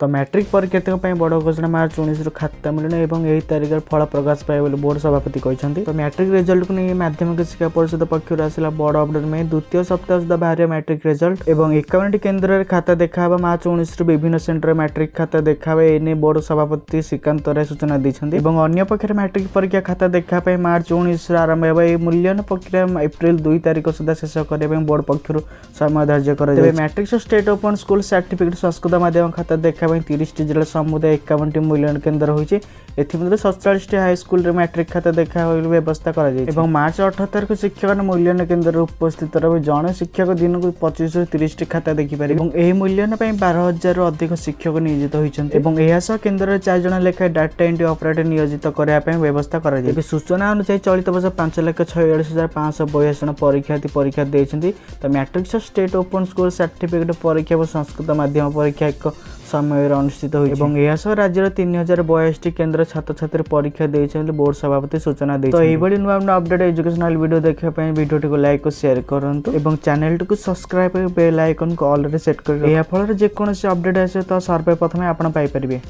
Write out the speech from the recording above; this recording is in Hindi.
तो मैट्रिक परीक्षार्थियों पर बड़ घोषणा मार्च 19 खाता मिलन और यही तारीख फल प्रकाश पाए बोली बोर्ड सभापति कहते। तो मैट्रिक रिजल्ट को नहीं माध्यमिक शिक्षा परिषद पक्षर आसला बड़ अपडेट में द्वितीय सप्ताह सुधा बाहर मैट्रिक रिजल्ट और 51 केन्द्र में खाता देखा मार्च 19 विभिन्न सेन्टर मैट्रिक खाता देखा एने बोर्ड सभापति श्रीकांत राय सूचना देते। अन्य पक्ष मैट्रिक परीक्षा खाता देखा मार्च 19 आरंभ होगा मूल्यांकन प्रक्रिया एप्रिल 2 तारीख सुधा शेष करने बोर्ड पक्षर समय धार्य कर matric state open school certificate Sanskrit माध्यम खाता देखा 30 जिला समुदाय 51 मूल्यांकन केन्द्र होती 47 हाईस्कल मैट्रिक खाता देखा व्यवस्था कर मार्च 18 तारीख शिक्षक मूल्यांकन केन्द्र उपस्थित रहे जड़े शिक्षक दिन को 25 ରୁ 30 खाता देखिपारे यह मूल्यांकन 12,000 अधिक शिक्षक नियोजित होती केन्द्र में 4 जन लेखा डाटा एंट्री ऑपरेटर नियोजित करने व्यवस्था कर सूचना अनुसार चलित वर्ष 5,46,582 जन परीक्षार्थी परीक्षा देते। तो matric state open school certificate परीक्षा और संस्कृत माध्यम परीक्षा एक समय अनुष्ठित होसह राज्य 3062 केन्द्र छात्र छात्री परीक्षा देते बोर्ड सभापति सूचना देते। तो यही नुआ नुआ अपडेट एजुकेशनल वीडियो देखापी वीडियो को लाइक और शेयर करूँ चैनल को सब्सक्राइब बेल आइकन को ऑलरेडी सेट कर फल जेकोसी अपडेट आसे तो सर्वे प्रथम आप पाइपर।